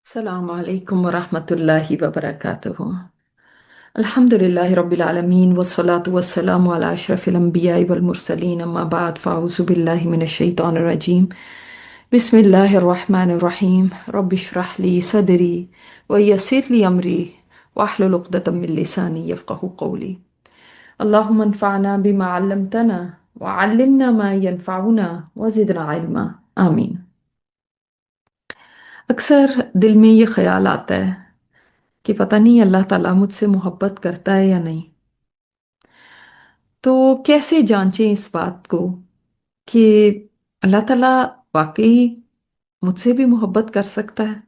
السلام عليكم ورحمة الله وبركاته. الحمد لله رب العالمين والصلاة والسلام على أشرف الأنبياء والمرسلين أما بعد فأعوذ بالله من الشيطان الرجيم. بسم الله الرحمن الرحيم. رب اشرح لي صدري ويسر لي أمري واحلل عقدة من لساني يفقه قولي. اللهم انفعنا بما علمتنا وعلمنا ما ينفعنا وزدنا علما آمين. अक्सर दिल में ये ख्याल आता है कि पता नहीं अल्लाह ताला मुझसे मोहब्बत करता है या नहीं। तो कैसे जांचें इस बात को कि अल्लाह ताला वाकई मुझसे भी मोहब्बत कर सकता है।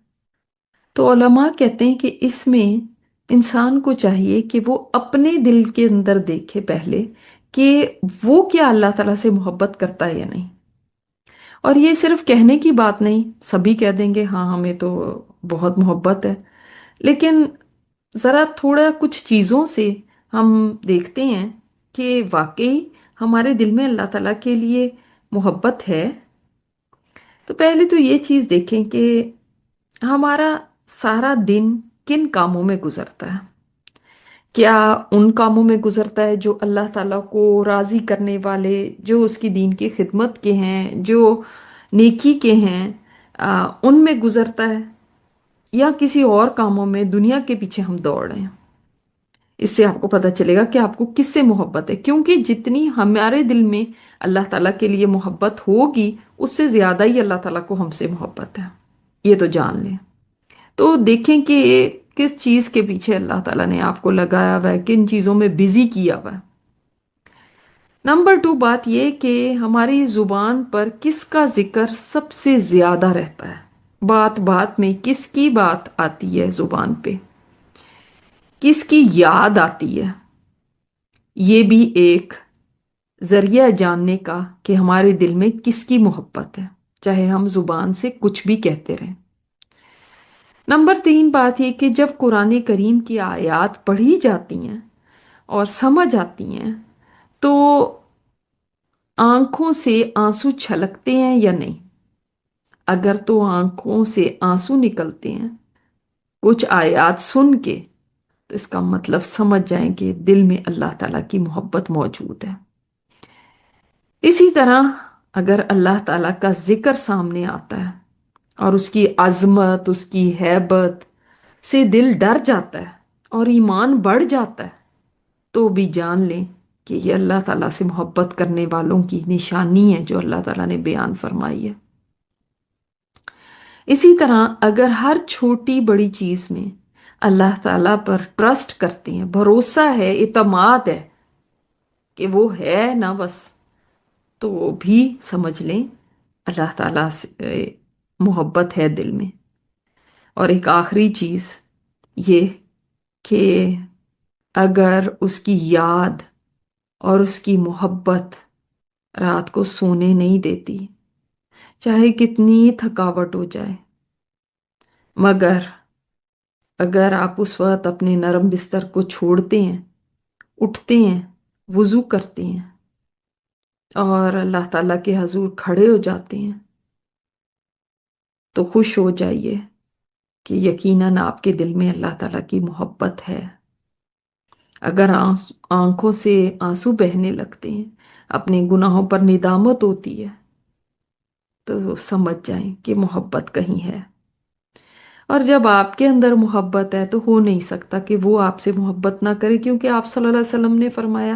तो उलमा कहते हैं कि इसमें इंसान को चाहिए कि वो अपने दिल के अंदर देखे पहले कि वो क्या अल्लाह ताला से मोहब्बत करता है या नहीं। और ये सिर्फ कहने की बात नहीं, सभी कह देंगे हाँ हमें तो बहुत मोहब्बत है, लेकिन ज़रा थोड़ा कुछ चीज़ों से हम देखते हैं कि वाकई हमारे दिल में अल्लाह ताला के लिए मोहब्बत है। तो पहले तो ये चीज़ देखें कि हमारा सारा दिन किन कामों में गुजरता है। क्या उन कामों में गुजरता है जो अल्लाह ताला को राज़ी करने वाले, जो उसकी दीन की खिदमत के हैं, जो नेकी के हैं, उनमें गुजरता है, या किसी और कामों में दुनिया के पीछे हम दौड़ रहे हैं। इससे आपको पता चलेगा कि आपको किससे मोहब्बत है, क्योंकि जितनी हमारे दिल में अल्लाह ताला के लिए मोहब्बत होगी उससे ज्यादा ही अल्लाह ताला को हमसे मोहब्बत है। ये तो जान लें। तो देखें कि किस चीज के पीछे अल्लाह ताला ने आपको लगाया हुआ है, किन चीजों में बिजी किया हुआ है। नंबर 2 बात यह कि हमारी जुबान पर किसका जिक्र सबसे ज्यादा रहता है। बात बात में किसकी बात आती है जुबान पे, किसकी याद आती है। ये भी एक जरिया जानने का कि हमारे दिल में किसकी मोहब्बत है, चाहे हम जुबान से कुछ भी कहते रहें। नंबर 3 बात यह कि जब कुरान करीम की आयत पढ़ी जाती हैं और समझ आती हैं तो आंखों से आंसू छलकते हैं या नहीं। अगर तो आंखों से आंसू निकलते हैं कुछ आयत सुन के, तो इसका मतलब समझ जाएं कि दिल में अल्लाह ताला की मोहब्बत मौजूद है। इसी तरह अगर अल्लाह ताला का जिक्र सामने आता है और उसकी अजमत, उसकी हैबत से दिल डर जाता है और ईमान बढ़ जाता है, तो भी जान लें कि ये अल्लाह ताला से मोहब्बत करने वालों की निशानी है जो अल्लाह ताला ने बयान फरमाई है। इसी तरह अगर हर छोटी बड़ी चीज में अल्लाह ताला पर ट्रस्ट करते हैं, भरोसा है, इतमाद है कि वो है ना बस, तो वो भी समझ लें अल्लाह ताला से मोहब्बत है दिल में। और एक आखिरी चीज ये कि अगर उसकी याद और उसकी मोहब्बत रात को सोने नहीं देती, चाहे कितनी थकावट हो जाए, मगर अगर आप उस वक्त अपने नरम बिस्तर को छोड़ते हैं, उठते हैं, वुजू करते हैं और अल्लाह ताला के हजूर खड़े हो जाते हैं, तो खुश हो जाइए कि यकीनन आपके दिल में अल्लाह ताला की मोहब्बत है। अगर आंखों से आंसू बहने लगते हैं, अपने गुनाहों पर निदामत होती है, तो समझ जाएं कि मोहब्बत कहीं है। और जब आपके अंदर मोहब्बत है तो हो नहीं सकता कि वो आपसे मोहब्बत ना करे, क्योंकि आप सल्लल्लाहु अलैहि वसल्लम ने फरमाया,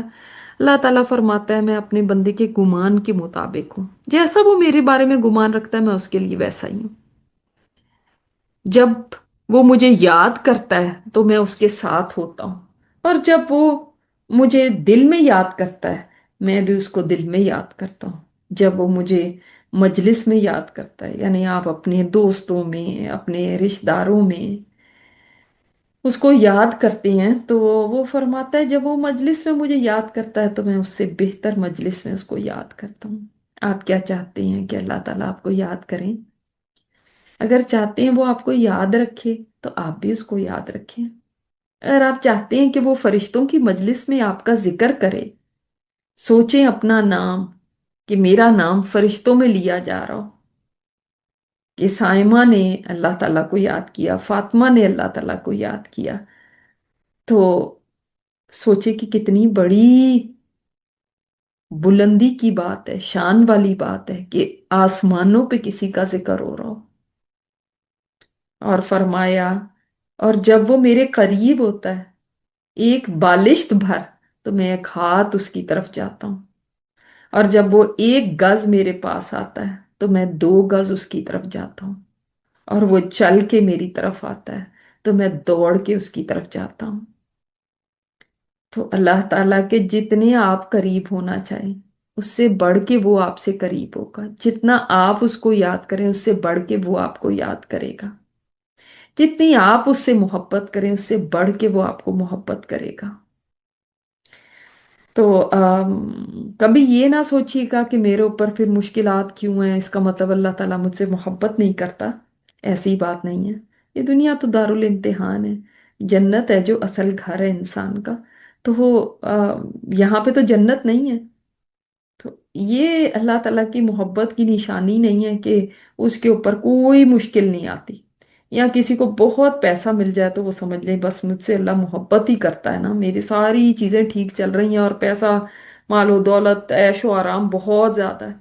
अल्लाह ताला फरमाता है मैं अपने बंदे के गुमान के मुताबिक हूँ, जैसा वो मेरे बारे में गुमान रखता है मैं उसके लिए वैसा ही हूँ। जब वो मुझे याद करता है तो मैं उसके साथ होता हूँ, और जब वो मुझे दिल में याद करता है मैं भी उसको दिल में याद करता हूँ। जब वो मुझे मजलिस में याद करता है, यानी आप अपने दोस्तों में, अपने रिश्तेदारों में उसको याद करते हैं, तो वो फरमाता है जब वो मजलिस में मुझे याद करता है तो मैं उससे बेहतर मजलिस में उसको याद करता हूँ। आप क्या चाहते हैं कि अल्लाह ताला आपको याद करें? अगर चाहते हैं वो आपको याद रखे तो आप भी उसको याद रखें। अगर आप चाहते हैं कि वो फरिश्तों की मजलिस में आपका जिक्र करे, सोचें अपना नाम कि मेरा नाम फरिश्तों में लिया जा रहा हो, کہ साइमा ने अल्लाह ताला को याद किया, फातिमा ने अल्लाह ताला को याद किया। तो सोचे कि कितनी बड़ी बुलंदी की बात है, शान वाली बात है कि आसमानों पे किसी का जिक्र हो रहा हो। और फरमाया, और जब वो मेरे करीब होता है एक बालिश्त भर, तो मैं एक हाथ उसकी तरफ जाता हूँ। और जब वो एक गज मेरे पास आता है तो मैं 2 गज उसकी तरफ जाता हूँ। और वो चल के मेरी तरफ आता है तो मैं दौड़ के उसकी तरफ जाता हूँ। तो अल्लाह ताला के जितने आप करीब होना चाहें, उससे बढ़ के वो आपसे करीब होगा। जितना आप उसको याद करें, उससे बढ़ के वो आपको याद करेगा। जितनी आप उससे मोहब्बत करें, उससे बढ़ के वो आपको मोहब्बत करेगा। तो कभी ये ना सोचिएगा कि मेरे ऊपर फिर मुश्किलात क्यों हैं, इसका मतलब अल्लाह ताला मुझसे मोहब्बत नहीं करता। ऐसी बात नहीं है। ये दुनिया तो दारुल इम्तिहान है। जन्नत है जो असल घर है इंसान का। तो वो यहाँ पे तो जन्नत नहीं है। तो ये अल्लाह ताला की मोहब्बत की निशानी नहीं है कि उसके ऊपर कोई मुश्किल नहीं आती। या किसी को बहुत पैसा मिल जाए तो वो समझ ले बस मुझसे अल्लाह मोहब्बत ही करता है ना, मेरी सारी चीजें ठीक चल रही हैं और पैसा, मालो दौलत, ऐशो आराम बहुत ज्यादा है।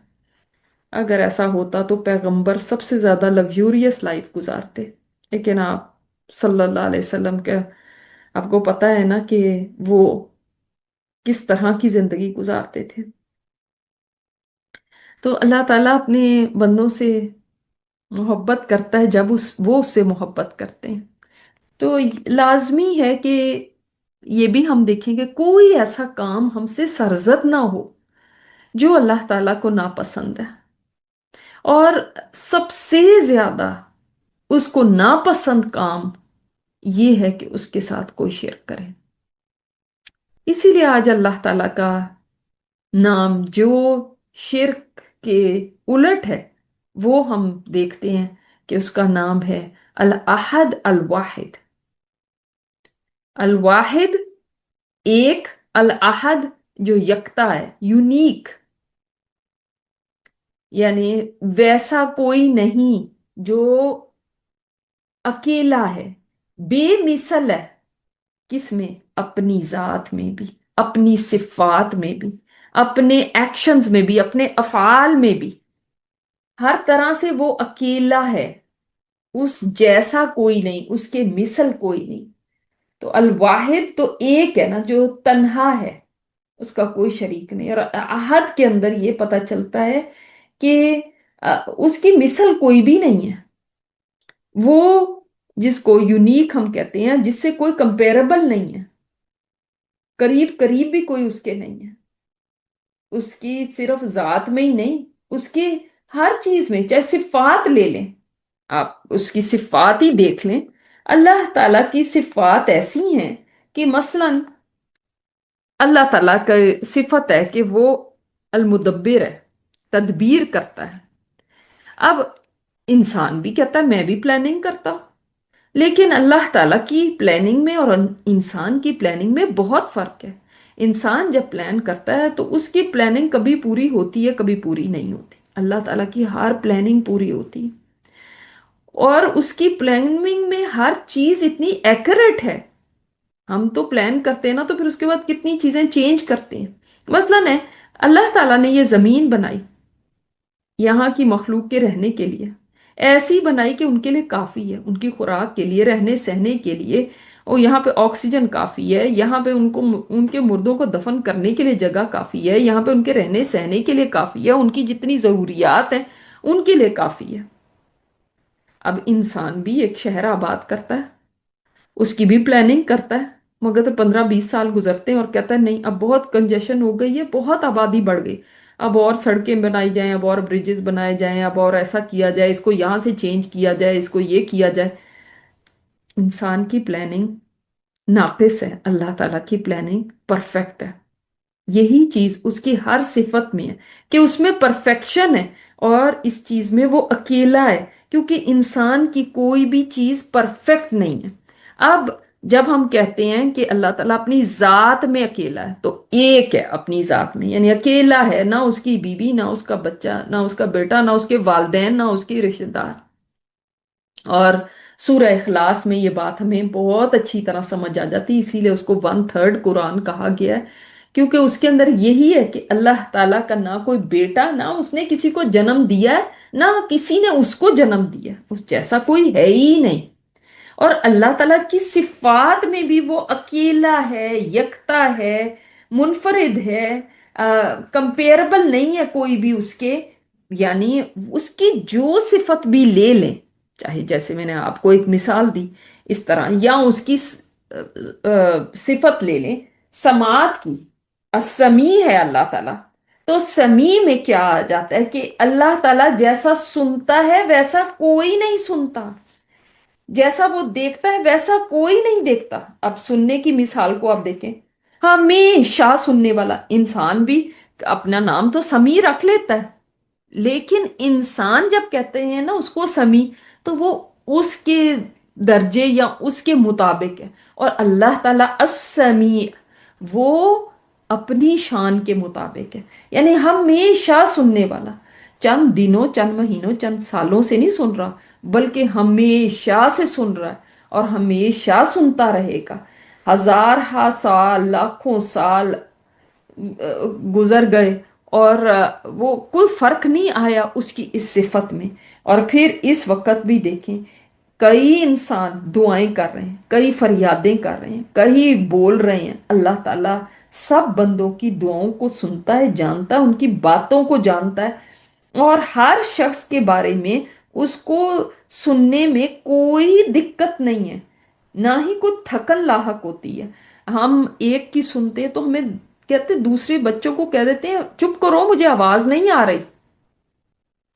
अगर ऐसा होता तो पैगंबर सबसे ज्यादा लग्जूरियस लाइफ गुजारते। लेकिन आप सल्लल्लाहु अलैहि वसल्लम के, आपको पता है ना कि वो किस तरह की जिंदगी गुजारते थे। तो अल्लाह ताला अपने बंदों से मोहब्बत करता है जब वो उससे मोहब्बत करते हैं। तो लाजमी है कि ये भी हम देखेंगे कोई ऐसा काम हमसे सरजद ना हो जो अल्लाह ताला को नापसंद है। और सबसे ज्यादा उसको नापसंद काम ये है कि उसके साथ कोई शिरक करे। इसीलिए आज अल्लाह ताला का नाम जो शिरक के उलट है, वो हम देखते हैं कि उसका नाम है अल अहद अल वाहिद। अल वाहिद एक, अल अहद जो यकता है, यूनिक, यानी वैसा कोई नहीं जो अकेला है, बेमिसल है। किसमें? अपनी जात में भी, अपनी सिफात में भी, अपने एक्शंस में भी, अपने अफआल में भी। हर तरह से वो अकेला है। उस जैसा कोई नहीं, उसके मिसल कोई नहीं। तो अल वाहिद तो एक है ना, जो तन्हा है, उसका कोई शरीक नहीं। और अहद के अंदर ये पता चलता है कि उसकी मिसल कोई भी नहीं है। वो जिसको यूनिक हम कहते हैं, जिससे कोई कंपेरेबल नहीं है, करीब करीब भी कोई उसके नहीं है। उसकी सिर्फ जात में ही नहीं, उसकी हर चीज में, चाहे सिफात ले लें, आप उसकी सिफात ही देख लें। अल्लाह ताला की सिफात ऐसी हैं कि मसलन अल्लाह ताला का सिफत है कि वो अल मुदब्बिर है, तदबीर करता है। अब इंसान भी कहता है मैं भी प्लानिंग करता हूं, लेकिन अल्लाह ताला की प्लानिंग में और इंसान की प्लानिंग में बहुत फर्क है। इंसान जब प्लान करता है तो उसकी प्लानिंग कभी पूरी होती है, कभी पूरी नहीं होती। अल्लाह ताला की हर प्लानिंग पूरी होती है। और उसकी प्लानिंग में हर चीज इतनी एक्यूरेट है। हम तो प्लान करते हैं ना, तो फिर उसके बाद कितनी चीजें चेंज करते हैं। मसलन है, अल्लाह ताला ने ये जमीन बनाई यहाँ की मखलूक के रहने के लिए, ऐसी बनाई कि उनके लिए काफी है, उनकी खुराक के लिए, रहने सहने के लिए। और यहाँ पे ऑक्सीजन काफी है, यहाँ पे उनको, उनके मुर्दों को दफन करने के लिए जगह काफी है, यहाँ पे उनके रहने सहने के लिए काफी है, उनकी जितनी जरूरियात है उनके लिए काफी है। अब इंसान भी एक शहर आबाद करता है, उसकी भी प्लानिंग करता है, मगर तो 15-20 साल गुजरते हैं और कहता है नहीं अब बहुत कंजेशन हो गई है, बहुत आबादी बढ़ गई, अब और सड़कें बनाई जाएं, अब और ब्रिजेस बनाए जाएं, अब और ऐसा किया जाए, इसको यहाँ से चेंज किया जाए, इसको ये किया जाए। इंसान की प्लानिंग नापिस है, अल्लाह ताला की प्लानिंग परफेक्ट है। यही चीज उसकी हर सिफत में है कि उसमें परफेक्शन है। और इस चीज में वो अकेला है, क्योंकि इंसान की कोई भी चीज परफेक्ट नहीं है। अब जब हम कहते हैं कि अल्लाह ताला अपनी जात में अकेला है, तो एक है अपनी जात में, यानी अकेला है, ना उसकी बीवी, ना उसका बच्चा, ना उसका बेटा, ना उसके वालदेन, ना उसके रिश्तेदार। और सूरह इखलास में ये बात हमें बहुत अच्छी तरह समझ आ जाती है, इसीलिए उसको वन थर्ड कुरान कहा गया है। क्योंकि उसके अंदर यही है कि अल्लाह ताला का ना कोई बेटा, ना उसने किसी को जन्म दिया है, ना किसी ने उसको जन्म दिया है, उस जैसा कोई है ही नहीं। और अल्लाह ताला की सिफात में भी वो अकेला है, यकता है, मुनफरिद है, कंपेरेबल नहीं है कोई भी उसके। यानी उसकी जो सिफत भी ले लें, चाहे जैसे मैंने आपको एक मिसाल दी इस तरह, या उसकी सिफत ले लें समात की, असमी है अल्लाह ताला। तो समी में क्या आ जाता है कि अल्लाह ताला जैसा सुनता है वैसा कोई नहीं सुनता, जैसा वो देखता है वैसा कोई नहीं देखता। अब सुनने की मिसाल को आप देखें, हमेशा सुनने वाला इंसान भी अपना नाम तो समी रख लेता है, लेकिन इंसान जब कहते हैं ना उसको समी, तो वो उसके दर्जे या उसके मुताबिक है। और अल्लाह ताला अस्समी, वो अपनी शान के मुताबिक है, यानी हमेशा सुनने वाला। चंद दिनों, चंद महीनों, चंद सालों से नहीं सुन रहा, बल्कि हमेशा से सुन रहा है और हमेशा सुनता रहेगा। हजार हा साल, लाखों साल गुजर गए, और वो कोई फर्क नहीं आया उसकी इस सिफत में। और फिर इस वक्त भी देखें, कई इंसान दुआएं कर रहे हैं, कई फरियादें कर रहे हैं, कई बोल रहे हैं, अल्लाह ताला सब बंदों की दुआओं को सुनता है, जानता है, उनकी बातों को जानता है। और हर शख्स के बारे में उसको सुनने में कोई दिक्कत नहीं है, ना ही कोई थकन लाहक होती है। हम एक की सुनते हैं तो हमें कहते, दूसरे बच्चों को कह देते हैं चुप करो मुझे आवाज नहीं आ रही,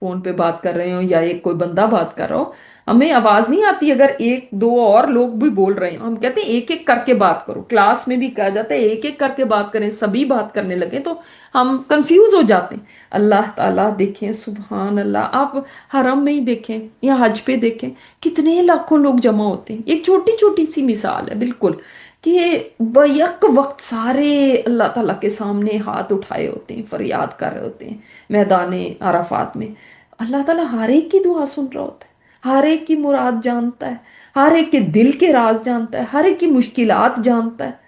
फोन पे बात कर रहे हो या एक कोई बंदा बात कर रहा हो, हमें आवाज नहीं आती, अगर एक दो और लोग भी बोल रहे हैं हम कहते हैं एक एक करके बात करो। क्लास में भी कहा जाता है एक एक करके बात करें, सभी बात करने लगे तो हम कंफ्यूज हो जाते हैं। अल्लाह ताला देखें, सुभान अल्लाह, आप हरम में ही देखें या हज पे देखें, कितने लाखों लोग जमा होते हैं। एक छोटी छोटी सी मिसाल है बिल्कुल, कि बैक वक्त सारे अल्लाह ताला के सामने हाथ उठाए होते हैं, फरियाद कर रहे होते हैं मैदान अराफात में। अल्लाह ताला हर एक की दुआ सुन रहा होता है, हर एक की मुराद जानता है, हर एक के दिल के राज जानता है, हर एक की मुश्किलात जानता है।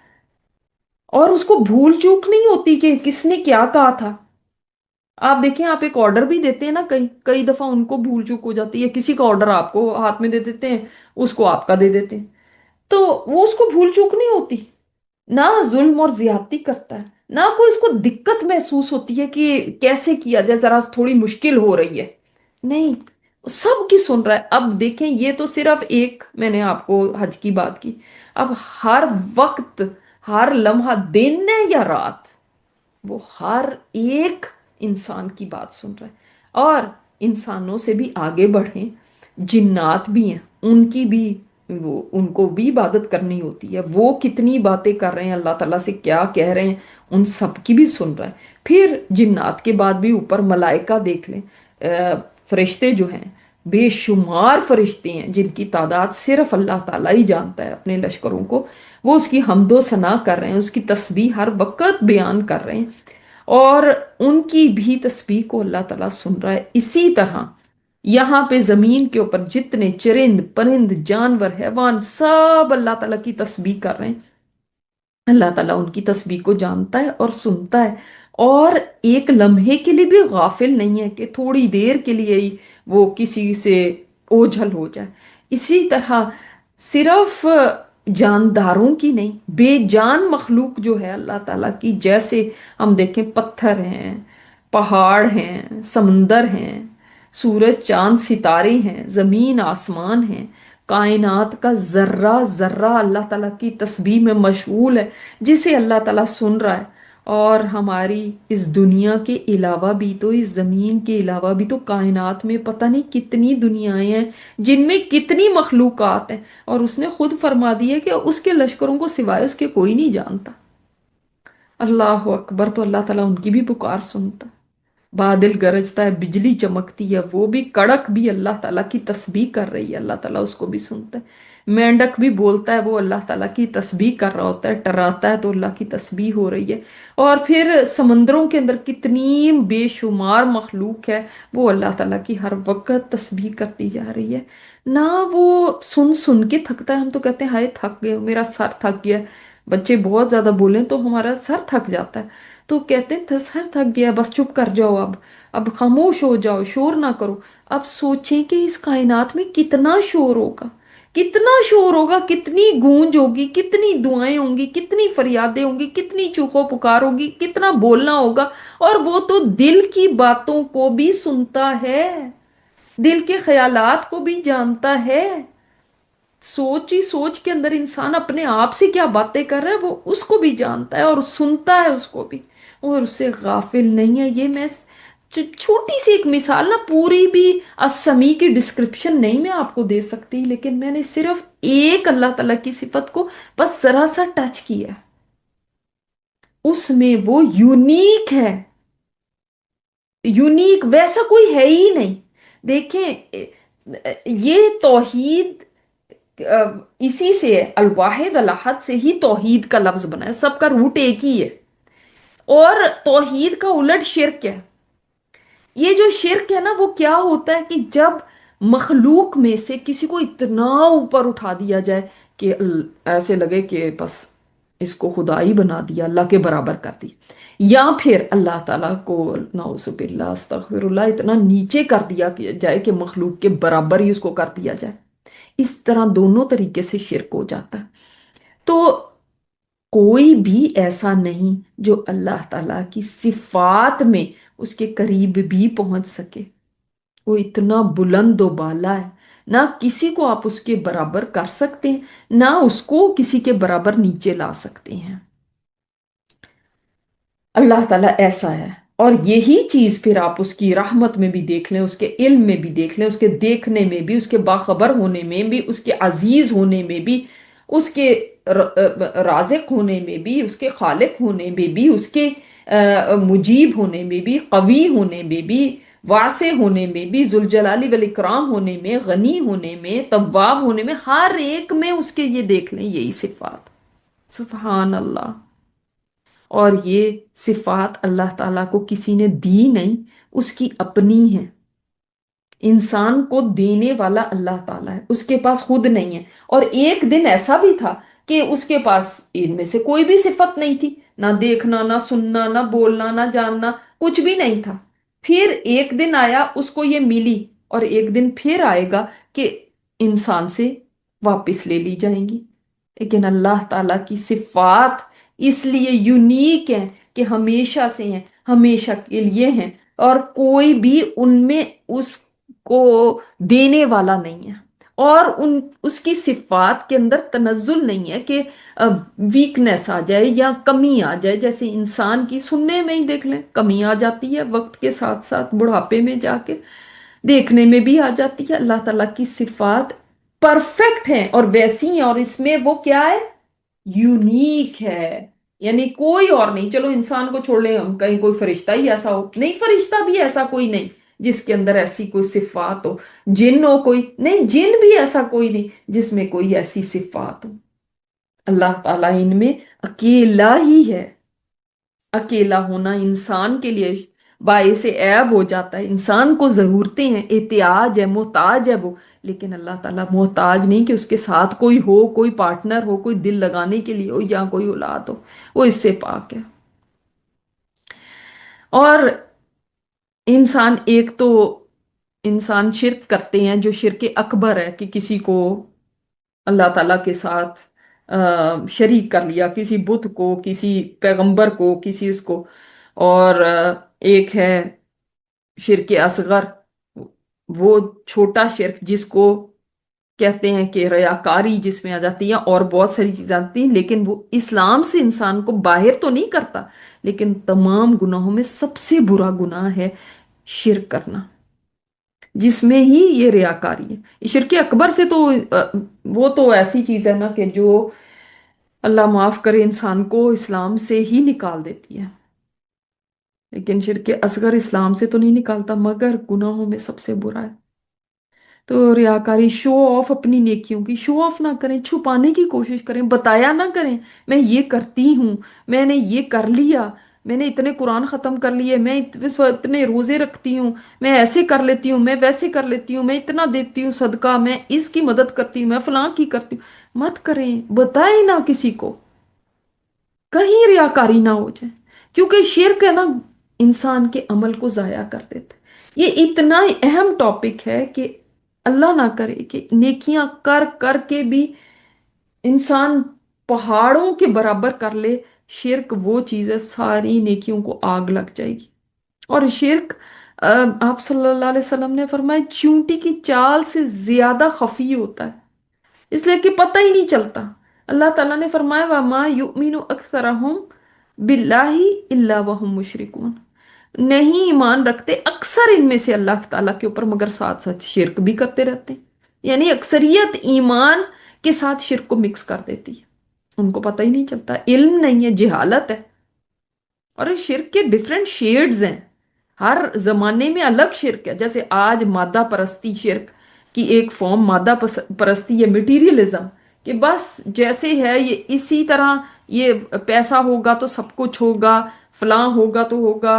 और उसको भूल चूक नहीं होती कि किसने क्या कहा था। आप देखें, आप एक ऑर्डर भी देते हैं ना, कई कई दफा उनको भूल चूक हो जाती है, किसी का ऑर्डर आपको हाथ में दे देते हैं, उसको आपका दे देते हैं, तो वो उसको भूल चूक नहीं होती, ना जुल्म और ज्यादती करता है, ना कोई इसको दिक्कत महसूस होती है कि कैसे किया जाए, जरा थोड़ी मुश्किल हो रही है। नहीं, सबकी सुन रहा है। अब देखें, ये तो सिर्फ एक मैंने आपको हज की बात की। अब हर वक्त, हर लम्हा, दिन है या रात, वो हर एक इंसान की बात सुन रहा है। और इंसानों से भी आगे बढ़े, जिन्नात भी हैं, उनकी भी, वो उनको भी इबादत करनी होती है, वो कितनी बातें कर रहे हैं, अल्लाह ताला से क्या कह रहे हैं, उन सब की भी सुन रहा है। फिर जिन्नात के बाद भी ऊपर मलाइका देख लें, फरिश्ते जो हैं, बेशुमार फरिश्ते हैं जिनकी तादाद सिर्फ अल्लाह ताला ही जानता है अपने लश्करों को। वो उसकी हमदो सना कर रहे हैं, उसकी तस्बीह हर वक्त बयान कर रहे हैं, और उनकी भी तस्बीह को अल्लाह ताला सुन रहा है। इसी तरह यहाँ पे जमीन के ऊपर जितने चरिंद परिंद जानवर हैवान, सब अल्लाह ताला की तस्बीह कर रहे हैं। अल्लाह ताला उनकी तस्बीह को जानता है और सुनता है, और एक लम्हे के लिए भी गाफिल नहीं है कि थोड़ी देर के लिए ही वो किसी से ओझल हो जाए। इसी तरह सिर्फ जानदारों की नहीं, बेजान मखलूक जो है अल्लाह ताला की, जैसे हम देखें पत्थर हैं, पहाड़ हैं, समंदर हैं, सूरज चांद सितारे हैं, जमीन आसमान हैं, कायनात का जर्रा जर्रा अल्लाह ताला की तस्बीह में मशगूल है, जिसे अल्लाह ताला सुन रहा है। और हमारी इस दुनिया के अलावा भी तो, इस जमीन के अलावा भी तो कायनात में पता नहीं कितनी दुनियाएं हैं, जिनमें कितनी मखलूकात हैं। और उसने खुद फरमा दिया कि उसके लश्करों को सिवाय उसके कोई नहीं जानता। अल्लाह अकबर, तो अल्लाह ताला उनकी भी पुकार सुनता है। बादल गरजता है, बिजली चमकती है, वो भी कड़क भी अल्लाह ताला की तस्बीह कर रही है, अल्लाह ताला उसको भी सुनता है। मेंढक भी बोलता है, वो अल्लाह ताला की तस्बीह कर रहा होता है, टर्राता है तो अल्लाह की तस्बीह हो रही है। और फिर समंदरों के अंदर कितनी बेशुमार मखलूक है, वो अल्लाह ताला की हर वक्त तस्बीह करती जा रही है। ना वो सुन सुन के थकता है। हम तो कहते हैं हाय थक गए, मेरा सर थक गया। बच्चे बहुत ज्यादा बोले तो हमारा सर थक जाता है, तो कहते हैं सर थक गया, बस चुप कर जाओ, अब खामोश हो जाओ, शोर ना करो। अब सोचें कि इस कायनात में कितना शोर होगा, कितना शोर होगा, कितनी गूंज होगी, कितनी दुआएं होंगी, कितनी फरियादें होंगी, कितनी चीखों पुकार होगी, कितना बोलना होगा। और वो तो दिल की बातों को भी सुनता है, दिल के ख्यालात को भी जानता है। सोच ही सोच के अंदर इंसान अपने आप से क्या बातें कर रहा है, वो उसको भी जानता है और सुनता है उसको भी, और उससे गाफिल नहीं है। ये मैं छोटी सी एक मिसाल ना, पूरी भी असमी की डिस्क्रिप्शन नहीं मैं आपको दे सकती, लेकिन मैंने सिर्फ एक अल्लाह ताला की सिफत को बस जरा सा टच किया। उसमें वो यूनिक है, यूनिक वैसा कोई है ही नहीं। देखें, ये तौहीद इसी से है, अल वाहिद अल अहद से ही तौहीद का लफ्ज बना है, सबका रूट एक ही है। और तौहीद का उलट शिर्क है। ये जो शिर्क है ना, वो क्या होता है कि जब मखलूक में से किसी को इतना ऊपर उठा दिया जाए कि ऐसे लगे कि बस इसको खुदा ही बना दिया, अल्लाह के बराबर कर दी, या फिर अल्लाह ताला को नाउजुबिल्लाह अस्तगफिरुल्लाह इतना नीचे कर दिया कि जाए कि मखलूक के बराबर ही उसको कर दिया जाए। इस तरह दोनों तरीके से शिर्क हो जाता है। तो कोई भी ऐसा नहीं जो अल्लाह ताला की सिफात में उसके करीब भी पहुंच सके। वो इतना बुलंद व बाला है, ना किसी को आप उसके बराबर कर सकते हैं, ना उसको किसी के बराबर नीचे ला सकते हैं। अल्लाह ताला ऐसा है। और यही चीज फिर आप उसकी रहमत में भी देख लें, उसके इल्म में भी देख लें, उसके देखने में भी, उसके बाखबर होने में भी, उसके अजीज होने में भी, उसके राज़िक होने में भी, उसके खालिक होने में भी, उसके मुजीब होने में भी, कवी होने में भी, वासे होने में भी, जुलजलाली वल इकराम होने में, गनी होने में, तव्वाब होने में, हर एक में उसके ये देख लें यही सिफात। सुभान अल्लाह। और ये सिफात अल्लाह ताला को किसी ने दी नहीं, उसकी अपनी है। इंसान को देने वाला अल्लाह ताला है, उसके पास खुद नहीं है। और एक दिन ऐसा भी था कि उसके पास इनमें से कोई भी सिफत नहीं थी, ना देखना, ना सुनना, ना बोलना, ना जानना, कुछ भी नहीं था। फिर एक दिन आया, उसको ये मिली। और एक दिन फिर आएगा कि इंसान से वापस ले ली जाएंगी। लेकिन अल्लाह ताला की सिफात इसलिए यूनिक है कि हमेशा से हैं, हमेशा के लिए हैं, और कोई भी उनमें उसको देने वाला नहीं है। और उन उसकी सिफात के अंदर तनज्जुल नहीं है कि वीकनेस आ जाए या कमी आ जाए। जैसे इंसान की सुनने में ही देख लें, कमी आ जाती है वक्त के साथ साथ, बुढ़ापे में जाके देखने में भी आ जाती है। अल्लाह ताला की सिफात परफेक्ट है और वैसी है, और इसमें वो क्या है, यूनिक है। यानी कोई और नहीं, चलो इंसान को छोड़ लें, हम कहीं कोई फरिश्ता ही ऐसा हो नहीं, फरिश्ता भी ऐसा कोई नहीं जिसके अंदर ऐसी कोई सिफात हो। जिन हो कोई नहीं, जिन भी ऐसा कोई नहीं जिसमें कोई ऐसी सिफात हो। अल्लाह ताला इनमें अकेला ही है। अकेला होना इंसान के लिए बाइसे ऐब हो जाता है। इंसान को जरूरतें हैं, एहतियाज है, मोहताज है वो। लेकिन अल्लाह ताला मोहताज नहीं कि उसके साथ कोई हो, कोई पार्टनर हो, कोई दिल लगाने के लिए हो, या कोई औलाद हो। वो इससे पाक है। और इंसान एक तो इंसान शिर्क करते हैं, जो शिर्क अकबर है कि किसी को अल्लाह ताला के साथ शरीक कर लिया, किसी बुत को, किसी पैगंबर को, किसी उसको। और एक है शिर्क असगर, वो छोटा शिर्क जिसको कहते हैं कि रयाकारी जिसमें आ जाती है, और बहुत सारी चीजें आती हैं, लेकिन वो इस्लाम से इंसान को बाहर तो नहीं करता। लेकिन तमाम गुनाहों में सबसे बुरा गुनाह है शिर्क करना, जिसमें ही ये रियाकारी है। शिर्क अकबर से तो वो तो ऐसी चीज है ना कि जो अल्लाह माफ करे इंसान को इस्लाम से ही निकाल देती है। लेकिन शिर्क असगर इस्लाम से तो नहीं निकालता, मगर गुनाहों में सबसे बुरा है। तो रियाकारी, शो ऑफ अपनी नेकियों की शो ऑफ ना करें, छुपाने की कोशिश करें, बताया ना करें मैं ये करती हूँ, मैंने ये कर लिया, मैंने इतने कुरान खत्म कर लिए, मैं इस वक्त इतने रोजे रखती हूँ, मैं ऐसे कर लेती हूँ, मैं वैसे कर लेती हूँ, मैं इतना देती हूँ सदका, मैं इसकी मदद करती हूँ, मैं फलां की करती हूँ। मत करें, बताएं ना किसी को, कहीं रियाकारी ना हो जाए। क्योंकि शिर्क है ना, इंसान के अमल को जाया कर देता है। ये इतना अहम टॉपिक है कि अल्लाह ना करे कि नेकियां कर कर के भी इंसान पहाड़ों के बराबर कर ले, शिर्क वो चीज है सारी नेकियों को आग लग जाएगी। और शिर्क, आप सल्लल्लाहु अलैहि वसल्लम ने फरमाया, चींटी की चाल से ज्यादा खफी होता है, इसलिए कि पता ही नहीं चलता। अल्लाह ताला ने फरमाया, वा मा युमिनु अक्सरहुम बिल्लाहि इल्ला वहुम मुशरिकून, नहीं ईमान रखते अक्सर इनमें से अल्लाह ताला के ऊपर, मगर साथ साथ शिर्क भी करते रहते हैं। यानी अक्सरियत ईमान के साथ शिर्क को मिक्स कर देती है, उनको पता ही नहीं चलता, इल्म नहीं है, जिहालत है। और इस शिर्क के डिफरेंट शेड्स हैं, हर जमाने में अलग शिर्क है। जैसे आज मादा परस्ती शिर्क की एक फॉर्म, मादा परस्ती या मटीरियलिज्म, कि बस जैसे है ये इसी तरह, ये पैसा होगा तो सब कुछ होगा, फलां होगा तो होगा,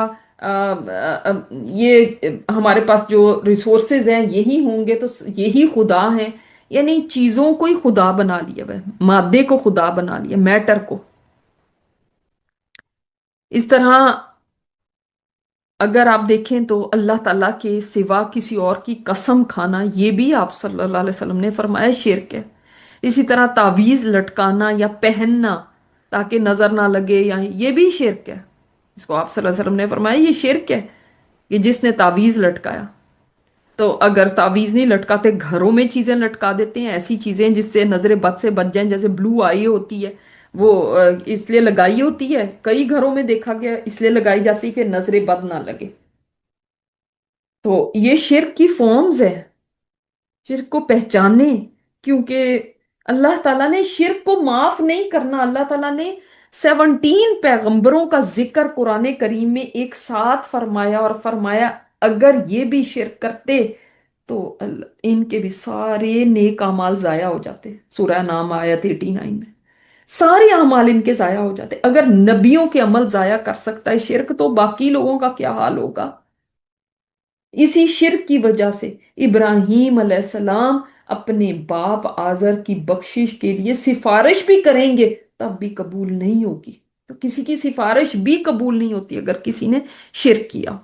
ये हमारे पास जो रिसोर्सेज हैं यही होंगे तो यही खुदा है। यानी चीजों को ही खुदा बना लिया वह, मादे को खुदा बना लिया, मैटर को। इस तरह अगर आप देखें तो अल्लाह ताला के सिवा किसी और की कसम खाना, ये भी आप सल्लल्लाहु अलैहि वसल्लम ने फरमाया शिर्क है। इसी तरह तावीज लटकाना या पहनना ताकि नजर ना लगे, या ये भी शिर्क है। इसको आप सल्लल्लाहु अलैहि वसल्लम ने फरमाया ये शिर्क है कि जिसने तावीज लटकाया। तो अगर तावीज नहीं लटकाते, घरों में चीजें लटका देते हैं, ऐसी चीजें जिससे नजरे बद से बच जाएं, जैसे ब्लू आई होती है, वो इसलिए लगाई होती है, कई घरों में देखा गया इसलिए लगाई जाती है कि नजरे बद ना लगे। तो ये शिर्क की फॉर्म्स है, शिर्क को पहचाने। क्योंकि अल्लाह ताला ने शिर्क को माफ नहीं करना, अल्लाह ताला ने 17 पैगंबरों का जिक्र कुरान करीम में एक साथ फरमाया, और फरमाया अगर ये भी शिर्क करते तो इनके भी सारे नेक अमाल जाया हो जाते। सूरह नाम आयत 89 में सारे अमाल इनके जाया हो जाते। अगर नबियों के अमल जाया कर सकता है शिर्क, तो बाकी लोगों का क्या हाल होगा। इसी शिर्क की वजह से इब्राहीम अलैहिस्सलाम अपने बाप आजर की बख्शिश के लिए सिफारिश भी करेंगे, तब भी कबूल नहीं होगी। तो किसी की सिफारिश भी कबूल नहीं होती अगर किसी ने शिर्क किया।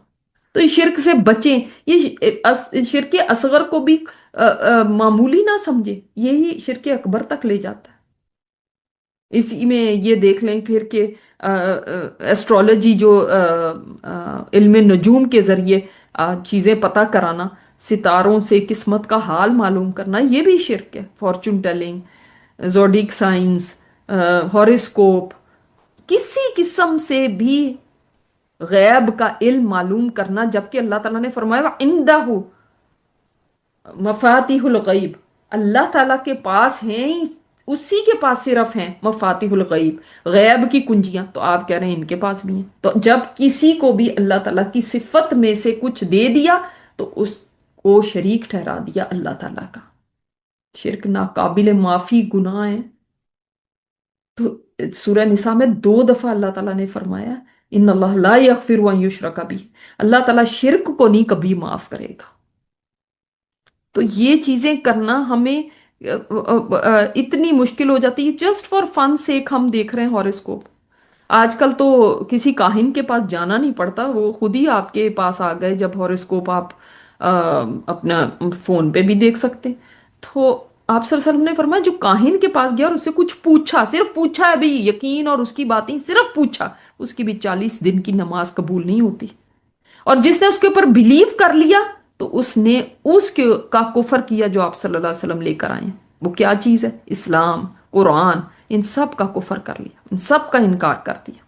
तो इस शिर्क से बचें। ये शिर्क असगर को भी मामूली ना समझे, यही शिर्क अकबर तक ले जाता है। इसी में ये देख लें फिर कि एस्ट्रोलॉजी जो इल्म नजूम के जरिए चीजें पता कराना, सितारों से किस्मत का हाल मालूम करना, ये भी शिर्क है। फॉर्चून टेलिंग, जोडिक साइंस, हॉरोस्कोप, किसी किस्म से भी गैब का इल्म मालूम करना, जबकि अल्लाह ताला ने फरमाया इंदहु मफातिहुल गैब, अल्लाह ताला के पास हैं, उसी के पास सिर्फ हैं मफातिहुल गैब, गैब की कुंजियां। तो आप कह रहे हैं इनके पास भी हैं। तो जब किसी को भी अल्लाह ताला की सिफत में से कुछ दे दिया तो उसको शरीक ठहरा दिया अल्लाह ताला का। शिर्क नाकाबिल माफी गुनाह है। तो सूरह निसा में 2 दफा अल्लाह ताला ने फरमाया, इन अल्लाह ला यगफिरु अन युशरका बिही, अल्लाह ताला शिर्क को नहीं कभी माफ करेगा। तो ये चीजें करना हमें इतनी मुश्किल हो जाती है। जस्ट फॉर फन सेक हम देख रहे हैं हॉरोस्कोप। आजकल तो किसी काहिन के पास जाना नहीं पड़ता, वो खुद ही आपके पास आ गए। जब हॉरोस्कोप आप अपना फोन पे भी देख सकते हैं। तो आप सर ने फरमाया जो काहिन के पास गया और उससे कुछ पूछा, सिर्फ पूछा है भाई, यकीन और उसकी बातें सिर्फ पूछा, उसकी भी 40 दिन की नमाज कबूल नहीं होती। और जिसने उसके ऊपर बिलीव कर लिया तो उसने उसके का कुफर किया जो आप सल्लल्लाहु अलैहि वसल्लम लेकर आए हैं। वो क्या चीज है? इस्लाम, कुरान, इन सब का कुफर कर लिया, इन सब का इनकार कर दिया।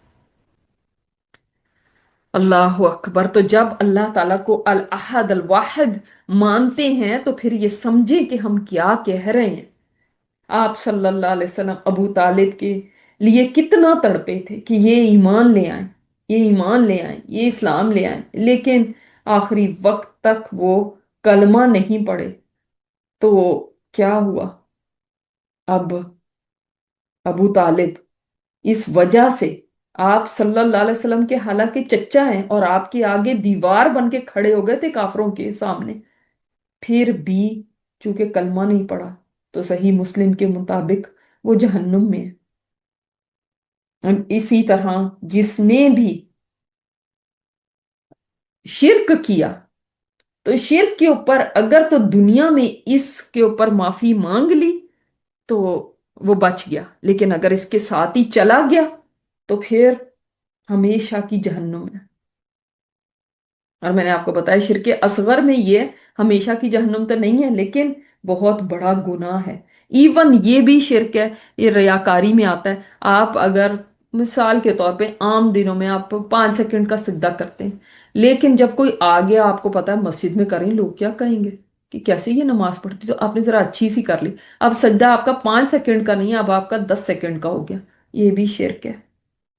अल्लाह अकबर। तो जब अल्लाह ताला को अल अहद अल वाहिद मानते हैं तो फिर ये समझे कि हम क्या कह रहे हैं। आप सल्लल्लाहु अलैहि वसल्लम अबू तालिब के लिए कितना तड़पे थे कि ये ईमान ले आए, ये ईमान ले आए, ये इस्लाम ले आए, लेकिन आखिरी वक्त तक वो कलमा नहीं पढ़े। تو کیا ہوا؟ اب ابو طالب اس وجہ سے آپ صلی اللہ علیہ وسلم کے حالانکہ چچا ہیں اور آپ کے آگے دیوار بن کے کھڑے ہو گئے تھے کافروں کے سامنے، پھر بھی چونکہ کلمہ نہیں پڑا تو صحیح مسلم کے مطابق وہ جہنم میں ہے۔ اسی طرح جس نے بھی شرک کیا، تو شرک کے اوپر اگر تو دنیا میں اس کے اوپر معافی مانگ لی تو وہ بچ گیا، لیکن اگر اس کے ساتھ ہی چلا گیا تو پھر ہمیشہ کی جہنم ہے۔ اور میں نے آپ کو بتایا شرک اصغر میں یہ ہمیشہ کی جہنم تو نہیں ہے، لیکن بہت بڑا گناہ ہے۔ ایون یہ بھی شرک ہے، یہ ریاکاری میں آتا ہے۔ آپ اگر مثال کے طور پہ عام دنوں میں آپ 5 سیکنڈ کا سجدہ کرتے ہیں، لیکن جب کوئی آ گیا آپ کو پتا ہے مسجد میں کریں، لوگ کیا کہیں گے کہ کیسے یہ نماز پڑھتی، تو آپ نے ذرا اچھی سی کر لی، اب سجدہ آپ کا 5 سیکنڈ کا نہیں، اب آپ کا 10 سیکنڈ کا ہو گیا۔ یہ بھی شرک ہے۔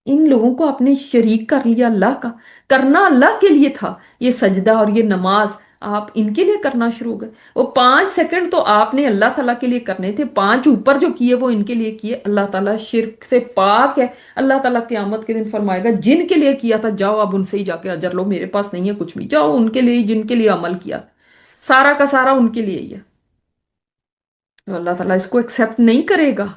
ان لوگوں کو آپ نے شریک کر لیا اللہ کا، کرنا اللہ کے لیے تھا یہ سجدہ اور یہ نماز، آپ ان کے لیے کرنا شروع ہو گئے۔ وہ 5 سیکنڈ تو آپ نے اللہ تعالیٰ کے لیے کرنے تھے، 5 اوپر جو کیے وہ ان کے لیے کیے۔ اللہ تعالیٰ شرک سے پاک ہے۔ اللہ تعالیٰ قیامت کے دن فرمائے گا جن کے لیے کیا تھا جاؤ اب ان سے ہی جا کے اجر لو، میرے پاس نہیں ہے کچھ بھی، جاؤ ان کے لیے ہی جن کے لیے عمل کیا، سارا کا سارا ان کے لیے ہی ہے۔ تو اللہ تعالیٰ اس کو ایکسپٹ نہیں کرے گا۔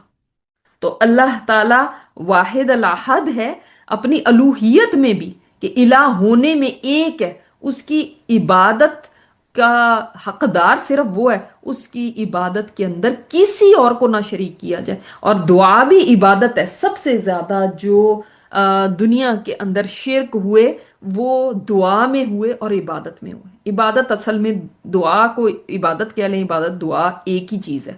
تو اللہ تعالی واحد الاحد ہے اپنی الوہیت میں بھی، کہ الہ ہونے میں ایک ہے، اس کی عبادت کا حقدار صرف وہ ہے، اس کی عبادت کے اندر کسی اور کو نہ شریک کیا جائے۔ اور دعا بھی عبادت ہے۔ سب سے زیادہ جو دنیا کے اندر شرک ہوئے وہ دعا میں ہوئے اور عبادت میں ہوئے۔ عبادت اصل میں دعا کو عبادت کہہ لیں، عبادت دعا ایک ہی چیز ہے۔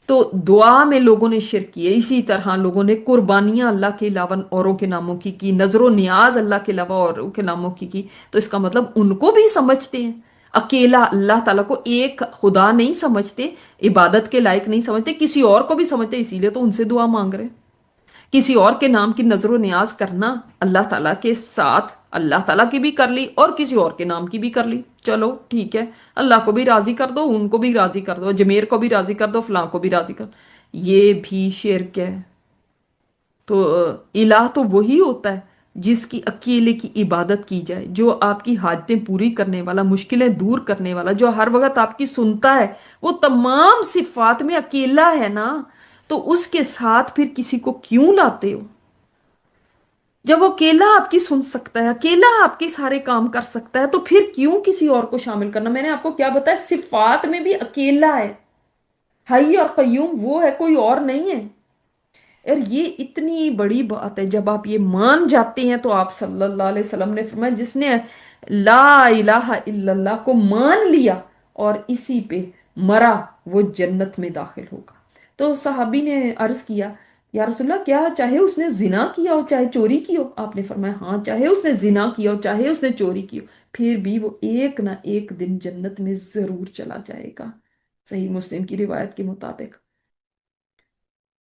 تو دعا میں لوگوں نے شرک کیے، اسی طرح لوگوں نے قربانیاں اللہ کے علاوہ اوروں کے ناموں کی نظر و نیاز اللہ کے علاوہ اوروں کے ناموں کی۔ تو اس کا مطلب ان کو بھی سمجھتے ہیں، اکیلا اللہ تعالیٰ کو ایک خدا نہیں سمجھتے، عبادت کے لائق نہیں سمجھتے، کسی اور کو بھی سمجھتے، اسی لیے تو ان سے دعا مانگ رہے ہیں۔ کسی اور کے نام کی نظر و نیاز کرنا اللہ تعالیٰ کے ساتھ، اللہ تعالیٰ کی بھی کر لی اور کسی اور کے نام کی بھی کر لی، چلو ٹھیک ہے، اللہ کو بھی راضی کر دو، ان کو بھی راضی کر دو، جمیر کو بھی راضی کر دو، فلاں کو بھی راضی کر دو، یہ بھی شرک ہے۔ تو الہ تو وہی ہوتا ہے جس کی اکیلے کی عبادت کی جائے، جو آپ کی حاجتیں پوری کرنے والا، مشکلیں دور کرنے والا، جو ہر وقت آپ کی سنتا ہے، وہ تمام صفات میں اکیلا ہے نا، تو اس کے ساتھ پھر کسی کو کیوں لاتے ہو؟ جب وہ اکیلا آپ کی سن سکتا ہے، اکیلا آپ کے سارے کام کر سکتا ہے، تو پھر کیوں کسی اور کو شامل کرنا؟ میں نے آپ کو کیا بتایا، صفات میں بھی اکیلا ہے، حی اور قیوم وہ ہے، کوئی اور نہیں ہے۔ اور یہ اتنی بڑی بات ہے، جب آپ یہ مان جاتے ہیں تو آپ صلی اللہ علیہ وسلم نے فرمایا جس نے لا الہ الا اللہ کو مان لیا اور اسی پہ مرا وہ جنت میں داخل ہوگا۔ تو صحابی نے عرض کیا یا رسول اللہ، کیا چاہے اس نے زنا کیا ہو چاہے چوری کی ہو؟ آپ نے فرمایا ہاں، چاہے اس نے زنا کیا ہو چاہے اس نے چوری کی ہو، پھر بھی وہ ایک نہ ایک دن جنت میں ضرور چلا جائے گا، صحیح مسلم کی روایت کے مطابق۔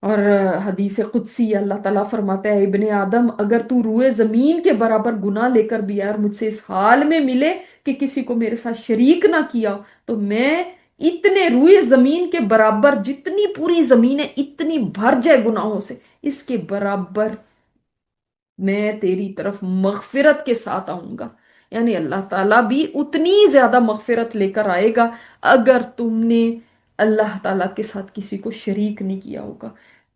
اور حدیث قدسی اللہ تعالیٰ فرماتا ہے ابن آدم اگر تو روئے زمین کے برابر گناہ لے کر بھی آئے اور مجھ سے اس حال میں ملے کہ کسی کو میرے ساتھ شریک نہ کیا ہو، تو میں اتنے روئے زمین کے برابر، جتنی پوری زمین ہے اتنی بھر جائے گناہوں سے، اس کے برابر میں تیری طرف مغفرت کے ساتھ آؤں گا۔ یعنی اللہ تعالیٰ بھی اتنی زیادہ مغفرت لے کر آئے گا اگر تم نے اللہ تعالیٰ کے ساتھ کسی کو شریک نہیں کیا ہوگا۔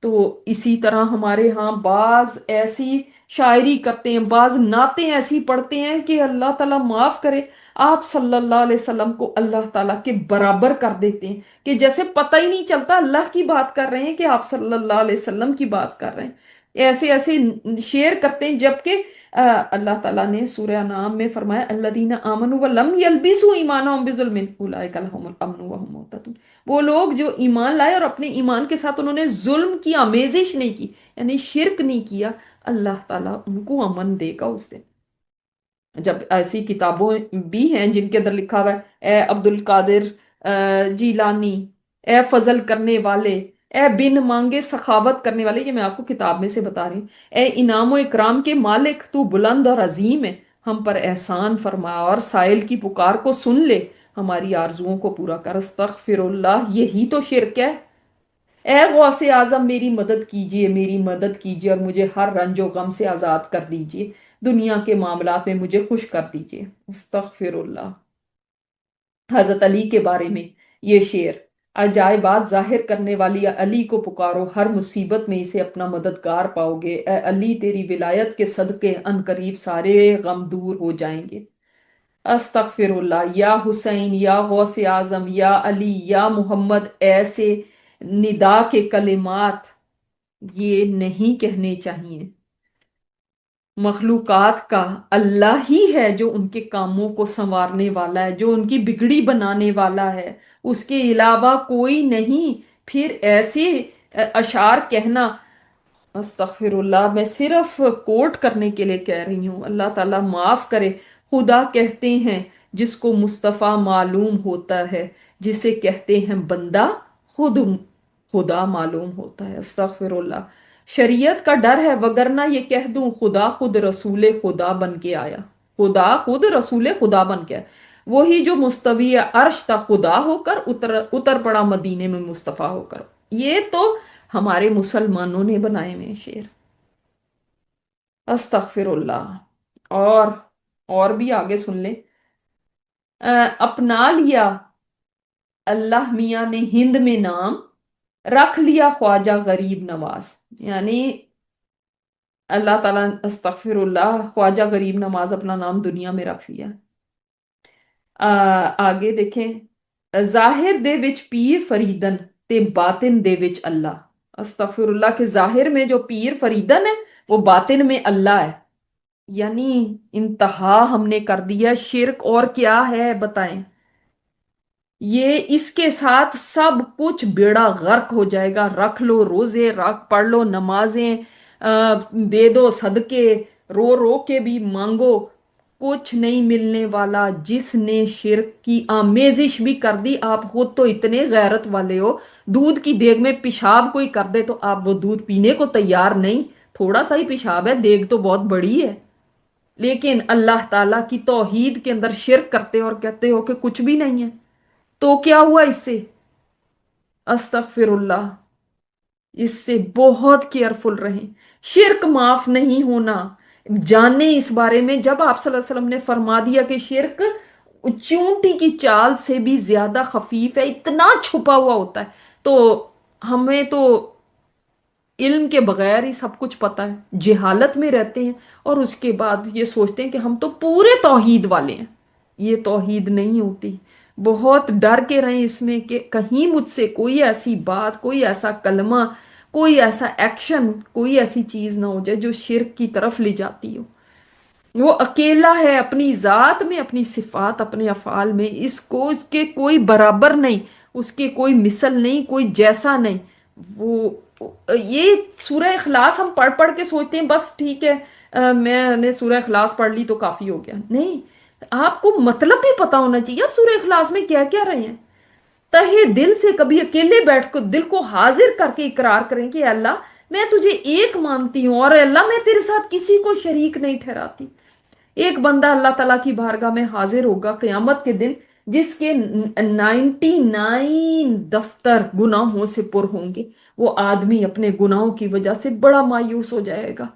تو اسی طرح ہمارے ہاں بعض ایسی شاعری کرتے ہیں، بعض نعتیں ایسی پڑھتے ہیں کہ اللہ تعالیٰ معاف کرے، آپ صلی اللہ علیہ وسلم کو اللہ تعالیٰ کے برابر کر دیتے ہیں، کہ جیسے پتہ ہی نہیں چلتا اللہ کی بات کر رہے ہیں کہ آپ صلی اللہ علیہ وسلم کی بات کر رہے ہیں۔ ایسے ایسے شعر کرتے ہیں، جبکہ اللہ تعالیٰ نے سورہ انعام میں فرمایا الذین آمنوا ولم یلبسوا ایمانہم بظلم اولئک لہم الامن وہم مہتدون۔ وہ لوگ جو ایمان لائے اور اپنے ایمان کے ساتھ انہوں نے ظلم کی آمیزش نہیں کی، یعنی شرک نہیں کیا، اللہ تعالیٰ ان کو امن دے گا اس دن۔ جب ایسی کتابوں بھی ہیں جن کے اندر لکھا ہوا ہے اے عبد القادر جیلانی، اے فضل کرنے والے، اے بن مانگے سخاوت کرنے والے، یہ میں آپ کو کتاب میں سے بتا رہی ہوں، اے انعام و اکرام کے مالک، تو بلند اور عظیم ہے، ہم پر احسان فرما اور سائل کی پکار کو سن لے، हमारी आरजुओं को पूरा कर। अस्तगफिरुल्लाह, यही तो शिरक है। ए गौसे आजम, मेरी मदद कीजिए, मेरी मदद कीजिए और मुझे हर रंजो गम से आजाद कर दीजिए, दुनिया के मामलात में मुझे खुश कर दीजिए। अस्तगफिरुल्लाह। हजरत अली के बारे में ये शेर, अजायबात जाहिर करने वाली अली को पुकारो, हर मुसीबत में इसे अपना मददगार पाओगे। ए अली, तेरी विलायत के सदके अनकरीब सारे गम दूर हो जाएंगे। अस्तगफिरुल्लाह। या हुसैन, या गौसे आजम, या अली, या मोहम्मद, ऐसे निदा के कलिमात ये नहीं कहने चाहिए। मखलूकात का अल्लाह ही है जो उनके कामों को संवारने वाला है, जो उनकी बिगड़ी बनाने वाला है, उसके अलावा कोई नहीं। फिर ऐसे अशार कहना, अस्तगफिरुल्लाह, मैं सिर्फ कोट करने के लिए कह रही हूँ, अल्लाह ताला माफ करे। खुदा कहते हैं जिसको मुस्तफा मालूम होता है, जिसे कहते हैं बंदा खुद खुदा मालूम होता है। अस्तगफिरुल्लाह। शरीयत का डर है, वगरना ये कह दूं खुदा खुद रसूल खुदा बन के आया। खुदा खुद रसूल खुदा बन के आया। वही जो मुस्तवी अर्श था खुदा होकर उतर उतर पड़ा मदीने में मुस्तफा होकर। ये तो हमारे मुसलमानों ने बनाए हुए शेर। अस्तगफिरुल्लाह। और भी आगे सुन ले। अपना लिया अल्लाह मियाँ ने हिंद में नाम, रख लिया ख्वाजा गरीब नवाज। यानी अल्लाह ताला, अस्तगफिरुल्लाह, ख्वाजा गरीब नवाज अपना नाम दुनिया में रख लिया। आगे देखें। जाहिर दे विच पीर फरीदन, ते बातिन दे विच अल्लाह। अस्तगफिरुल्लाह, के जाहिर में जो पीर फरीदन है वो बातिन में अल्लाह है। यानी इंतहा हमने कर दिया। शिरक और क्या है बताएं। ये इसके साथ सब कुछ बेड़ा गर्क हो जाएगा। रख लो रोजे, रख पढ़ लो नमाजें, दे दो सदके, रो रो के भी मांगो, कुछ नहीं मिलने वाला। जिसने शिरक की आमेजिश भी कर दी, आप खुद तो इतने गैरत वाले हो, दूध की देग में पेशाब कोई कर दे तो आप वो दूध पीने को तैयार नहीं। थोड़ा सा ही पेशाब है, देग तो बहुत बड़ी है। लेकिन अल्लाह ताला की तौहीद के अंदर शिरक करते हो और कहते हो कि कुछ भी नहीं है। तो क्या हुआ इससे। अस्तगफिरुल्लाह। इससे बहुत केयरफुल रहें। शिरक माफ नहीं होना। जाने इस बारे में, जब आप सल्लल्लाहु अलैहि वसल्लम ने फरमा दिया कि शिरक चूंटी की चाल से भी ज्यादा खफीफ है, इतना छुपा हुआ होता है, तो हमें तो इल्म के बगैर ही सब कुछ पता है, जिहालत में रहते हैं और उसके बाद ये सोचते हैं कि हम तो पूरे तौहीद वाले हैं। ये तौहीद नहीं होती। बहुत डर के रहें इसमें कि कहीं मुझसे कोई ऐसी बात, कोई ऐसा कलमा, कोई ऐसा एक्शन, कोई ऐसी चीज ना हो जाए जो शिरक की तरफ ले जाती हो। वो अकेला है अपनी जात में, अपनी सिफात, अपने अफाल में, इसको इसके कोई बराबर नहीं, उसके कोई मिसल नहीं, कोई जैसा नहीं। वो ये सूरह इखलास हम पढ़ पढ़ के सोचते हैं बस ठीक है, मैंने सूरह इखलास पढ़ ली तो काफी हो गया। नहीं, आपको मतलब भी पता होना चाहिए आप सूरह इखलास में क्या क्या रहे हैं। तहे दिल से कभी अकेले बैठ कर दिल को हाजिर करके इकरार करें कि अल्लाह, मैं तुझे एक मानती हूं और अल्लाह मैं तेरे साथ किसी को शरीक नहीं ठहराती। एक बंदा अल्लाह तला की बारगाह में हाजिर होगा कयामत के दिन, जिसके 99 दफ्तर गुनाहों से पुर होंगे। वो आदमी अपने गुनाहों की वजह से बड़ा मायूस हो जाएगा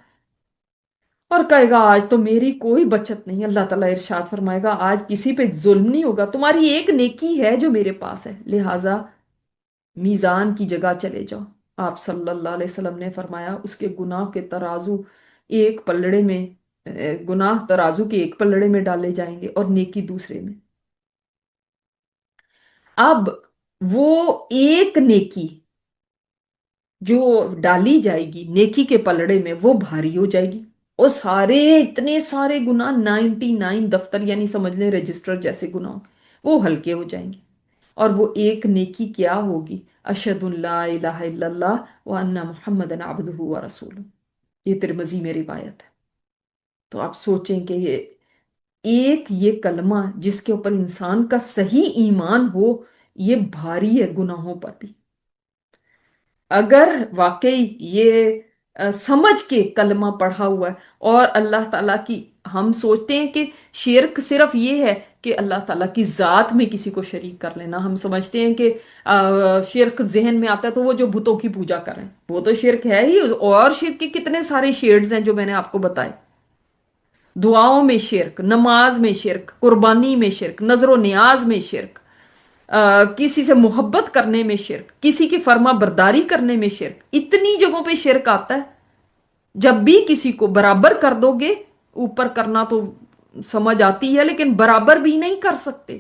और कहेगा आज तो मेरी कोई बचत नहीं। अल्लाह तला इरशाद फरमाएगा आज किसी पे जुल्म नहीं होगा, तुम्हारी एक नेकी है जो मेरे पास है, लिहाजा मीजान की जगह चले जाओ। आप सल्लल्लाहु अलैहि वसल्लम ने फरमाया उसके गुनाह के तराजू एक पलड़े में, गुनाह तराजू के एक पलड़े में डाले जाएंगे और नेकी दूसरे में। अब वो एक नेकी जो डाली जाएगी नेकी के पलड़े में वो भारी हो जाएगी, और सारे इतने सारे गुनाह 99 दफ्तर यानी समझ लें रजिस्टर जैसे गुनाह वो हल्के हो जाएंगे। और वो एक नेकी क्या होगी, अशहदु ला इलाहा इल्लल्लाह व अन्ना मुहम्मदन अब्दुहु व रसूलुहु। ये तिरमिज़ी में रिवायत है। तो आप सोचें कि ये कलमा जिसके ऊपर इंसान का सही ईमान हो, ये भारी है गुनाहों पर भी। अगर वाकई ये समझ के कलमा पढ़ा हुआ है और अल्लाह ताला की, हम सोचते हैं कि शिरक सिर्फ ये है کہ اللہ تعالیٰ کی ذات میں کسی کو شریک کر لینا. ہم سمجھتے ہیں کہ شرک ذہن میں آتا ہے تو وہ جو بتوں کی پوجا کر رہے ہیں وہ تو شرک ہے ہی. اور شرک کے کتنے سارے شیڈز ہیں جو میں نے آپ کو بتائے. دعاؤں میں شرک، نماز میں شرک، قربانی میں شرک، نظر و نیاز میں شرک، کسی سے محبت کرنے میں شرک، کسی کی فرما برداری کرنے میں شرک. اتنی جگہوں پہ شرک آتا ہے. جب بھی کسی کو برابر کر دو گے، اوپر کرنا تو سمجھ آتی ہے لیکن برابر بھی نہیں کر سکتے.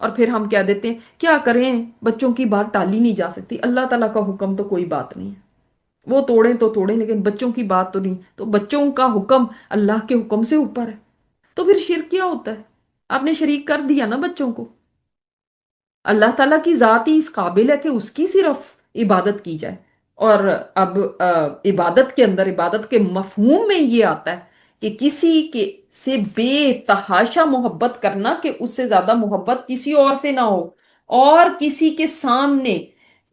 اور پھر ہم کہہ دیتے ہیں کیا کریں، بچوں کی بات ٹالی نہیں جا سکتی. اللہ تعالیٰ کا حکم تو کوئی بات نہیں ہے، وہ توڑیں تو توڑیں لیکن بچوں کی بات تو نہیں. تو بچوں کا حکم اللہ کے حکم سے اوپر ہے. تو پھر شرک کیا ہوتا ہے؟ آپ نے شریک کر دیا نا بچوں کو. اللہ تعالیٰ کی ذات ہی اس قابل ہے کہ اس کی صرف عبادت کی جائے. اور اب عبادت کے اندر، عبادت کے مفہوم میں یہ آتا ہے کہ کسی کے سے بے تحاشا محبت کرنا کہ اس سے زیادہ محبت کسی اور سے نہ ہو، اور کسی کے سامنے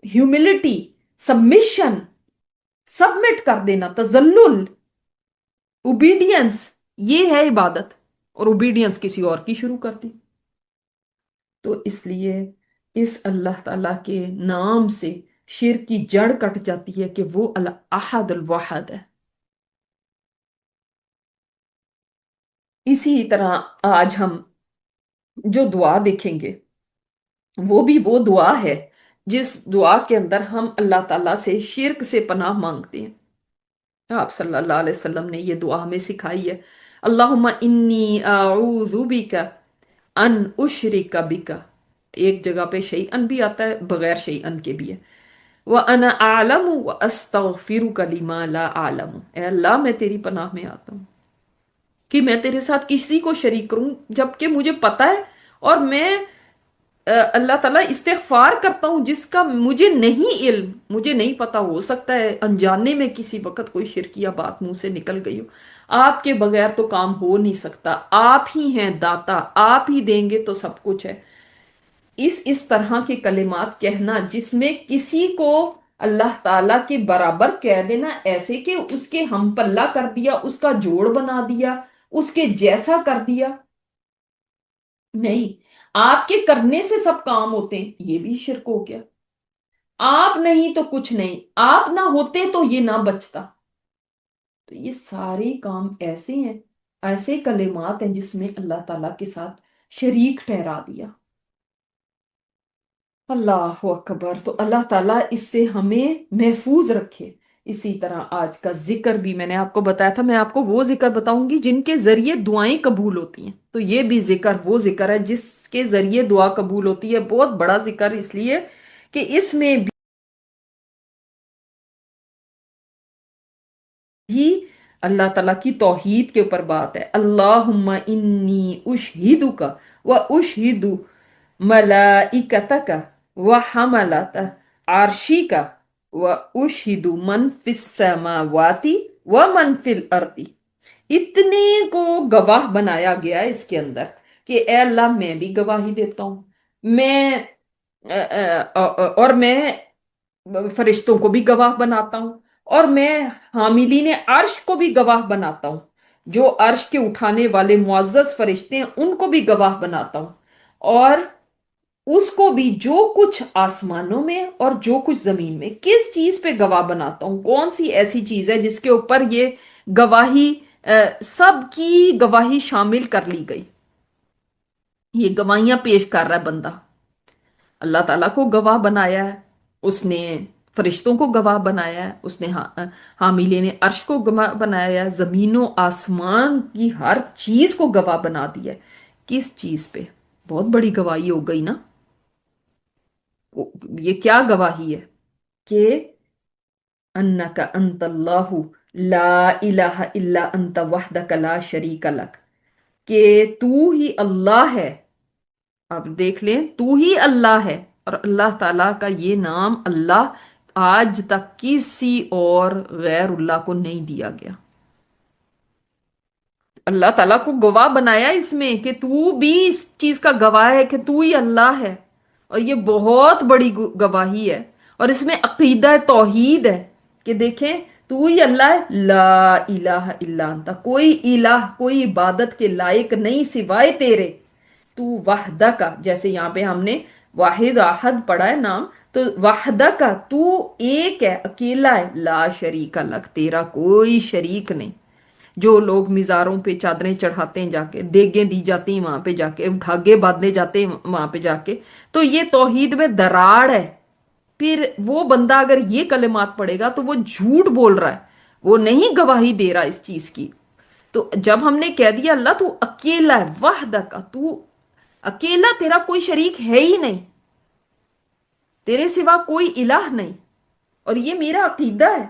ہیوملٹی، سبمیشن، سبمٹ کر دینا، تذلل، اوبیڈینس، یہ ہے عبادت. اور اوبیڈینس کسی اور کی شروع کر دی. تو اس لیے اس اللہ تعالی کے نام سے شرک کی جڑ کٹ جاتی ہے کہ وہ الاحد الواحد ہے. اسی طرح آج ہم جو دعا دیکھیں گے وہ بھی وہ دعا ہے جس دعا کے اندر ہم اللہ تعالیٰ سے شرک سے پناہ مانگتے ہیں. آپ صلی اللہ علیہ وسلم نے یہ دعا ہمیں سکھائی ہے. اللہم انی اعوذ بک ان اشرک بک. ایک جگہ پہ شیئن بھی آتا ہے، بغیر شیئن کے بھی ہے. وَأَنَا أَعْلَمُ وَأَسْتَغْفِرُكَ لِمَا لَا أَعْلَمُ. اے اللہ میں تیری پناہ میں آتا ہوں کہ میں تیرے ساتھ کسی کو شریک کروں جبکہ مجھے پتا ہے، اور میں اللہ تعالیٰ استغفار کرتا ہوں جس کا مجھے نہیں علم، مجھے نہیں پتا. ہو سکتا ہے انجانے میں کسی وقت کوئی شرکیہ بات منہ سے نکل گئی ہو. آپ کے بغیر تو کام ہو نہیں سکتا. آپ ہی ہیں داتا، آپ ہی دیں گے تو سب کچھ ہے. اس طرح کے کلمات کہنا جس میں کسی کو اللہ تعالیٰ کے برابر کہہ دینا، ایسے کہ اس کے ہم پلہ کر دیا، اس کا جوڑ بنا دیا، اس کے جیسا کر دیا. نہیں، آپ کے کرنے سے سب کام ہوتے ہیں، یہ بھی شرک ہو گیا. آپ نہیں تو کچھ نہیں، آپ نہ ہوتے تو یہ نہ بچتا. تو یہ سارے کام ایسے ہیں، ایسے کلمات ہیں جس میں اللہ تعالیٰ کے ساتھ شریک ٹھہرا دیا. اللہ اکبر. تو اللہ تعالیٰ اس سے ہمیں محفوظ رکھے. اسی طرح آج کا ذکر بھی میں نے آپ کو بتایا تھا، میں آپ کو وہ ذکر بتاؤں گی جن کے ذریعے دعائیں قبول ہوتی ہیں. تو یہ بھی ذکر وہ ذکر ہے جس کے ذریعے دعا قبول ہوتی ہے. بہت بڑا ذکر اس لیے کہ اس میں بھی اللہ تعالیٰ کی توحید کے اوپر بات ہے. اللہم انی اشہدک و اشہد ملائکتک و حملت عرشک و اشہد من فی السماوات و من فی الارض. اتنے کو گواہ بنایا گیا ہے اس کے اندر کہ اے اللہ میں بھی گواہی دیتا ہوں، میں اور میں فرشتوں کو بھی گواہ بناتا ہوں، اور میں حاملین عرش کو بھی گواہ بناتا ہوں، جو عرش کے اٹھانے والے معزز فرشتے ہیں ان کو بھی گواہ بناتا ہوں، اور اس کو بھی جو کچھ آسمانوں میں اور جو کچھ زمین میں. کس چیز پہ گواہ بناتا ہوں؟ کون سی ایسی چیز ہے جس کے اوپر یہ گواہی، سب کی گواہی شامل کر لی گئی؟ یہ گواہیاں پیش کر رہا ہے بندہ. اللہ تعالیٰ کو گواہ بنایا ہے، اس نے فرشتوں کو گواہ بنایا ہے، اس نے حاملین عرش کو گواہ بنایا ہے، زمین و آسمان کی ہر چیز کو گواہ بنا دیا ہے. کس چیز پہ؟ بہت بڑی گواہی ہو گئی نا. یہ کیا گواہی ہے؟ کہ انک انت اللہ لا الہ الا انت وحدک لا شریک لک. کہ تو ہی اللہ ہے. اب دیکھ لیں، تو ہی اللہ ہے، اور اللہ تعالیٰ کا یہ نام اللہ آج تک کسی اور غیر اللہ کو نہیں دیا گیا. اللہ تعالیٰ کو گواہ بنایا اس میں کہ تو بھی اس چیز کا گواہ ہے کہ تو ہی اللہ ہے. اور یہ بہت بڑی گواہی ہے، اور اس میں عقیدہ توحید ہے کہ دیکھیں تو ہی اللہ ہے. لا الہ الا انت، کوئی الہ، کوئی عبادت کے لائق نہیں سوائے تیرے. تو وحدہ کا، جیسے یہاں پہ ہم نے واحد احد پڑھا ہے نام، تو وحدہ کا تو ایک ہے، اکیلا ہے، لا شریک لک، تیرا کوئی شریک نہیں۔ جو لوگ مزاروں پہ چادریں چڑھاتے ہیں، جا کے دیگیں دی جاتی ہیں وہاں پہ جا کے، دھاگے باندھے جاتے ہیں وہاں پہ جا کے، تو یہ توحید میں دراڑ ہے۔ پھر وہ بندہ اگر یہ کلمات پڑھے گا تو وہ جھوٹ بول رہا ہے، وہ نہیں گواہی دے رہا اس چیز کی۔ تو جب ہم نے کہہ دیا اللہ تو اکیلا ہے، وحدہ کا، تو اکیلا، تیرا کوئی شریک ہے ہی نہیں، تیرے سوا کوئی الہ نہیں، اور یہ میرا عقیدہ ہے۔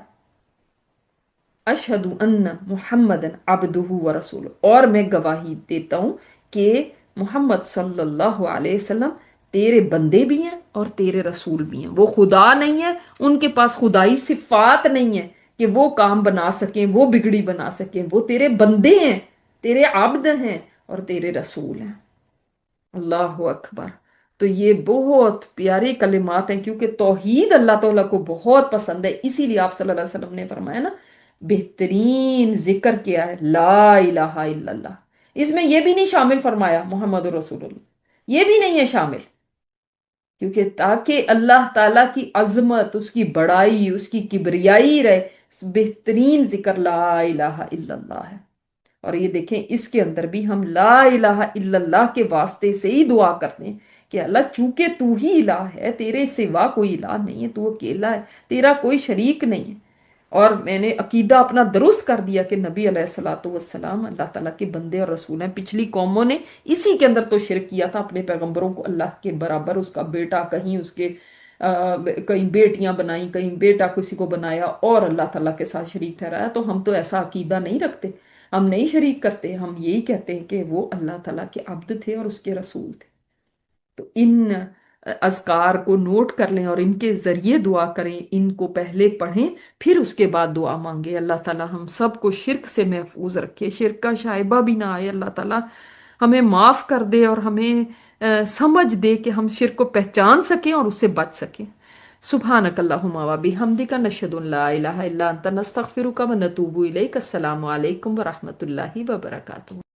اشہد ان محمد عبدہ و رسول، اور میں گواہی دیتا ہوں کہ محمد صلی اللہ علیہ وسلم تیرے بندے بھی ہیں اور تیرے رسول بھی ہیں۔ وہ خدا نہیں ہے، ان کے پاس خدائی صفات نہیں ہے کہ وہ کام بنا سکیں، وہ بگڑی بنا سکیں، وہ تیرے بندے ہیں، تیرے عبد ہیں اور تیرے رسول ہیں۔ اللہ اکبر۔ تو یہ بہت پیارے کلمات ہیں، کیونکہ توحید اللہ تعالیٰ کو بہت پسند ہے، اسی لیے آپ صلی اللہ علیہ وسلم نے فرمایا نا، بہترین ذکر کیا ہے لا الہ الا اللہ۔ اس میں یہ بھی نہیں شامل فرمایا محمد رسول اللہ، یہ بھی نہیں ہے شامل، کیونکہ تاکہ اللہ تعالیٰ کی عظمت، اس کی بڑائی، اس کی کبریائی رہے، بہترین ذکر لا الہ الا اللہ ہے۔ اور یہ دیکھیں اس کے اندر بھی ہم لا الہ الا اللہ کے واسطے سے ہی دعا کرتے ہیں کہ اللہ چونکہ تو ہی الہ ہے، تیرے سوا کوئی الہ نہیں ہے، تو اکیلا ہے، تیرا کوئی شریک نہیں ہے۔ اور میں نے عقیدہ اپنا درست کر دیا کہ نبی علیہ الصلوۃ والسلام اللہ تعالیٰ کے بندے اور رسول ہیں۔ پچھلی قوموں نے اسی کے اندر تو شرک کیا تھا، اپنے پیغمبروں کو اللہ کے برابر، اس کا بیٹا، کہیں اس کے کہیں بیٹیاں بنائیں، کہیں بیٹا کسی کو بنایا اور اللہ تعالیٰ کے ساتھ شریک ٹھہرایا۔ تو ہم تو ایسا عقیدہ نہیں رکھتے، ہم نہیں شریک کرتے، ہم یہی کہتے ہیں کہ وہ اللہ تعالیٰ کے عبد تھے اور اس کے رسول تھے۔ تو ان اذکار کو نوٹ کر لیں اور ان کے ذریعے دعا کریں، ان کو پہلے پڑھیں پھر اس کے بعد دعا مانگیں۔ اللہ تعالیٰ ہم سب کو شرک سے محفوظ رکھے، شرک کا شائبہ بھی نہ آئے، اللہ تعالیٰ ہمیں معاف کر دے اور ہمیں سمجھ دے کہ ہم شرک کو پہچان سکیں اور اس سے بچ سکیں۔ سبحانک اللہم و بحمدک، نشہد ان لا الہ الا انت، نستغفرک و نتوب الیک۔ السلام علیکم ورحمۃ اللہ وبرکاتہ۔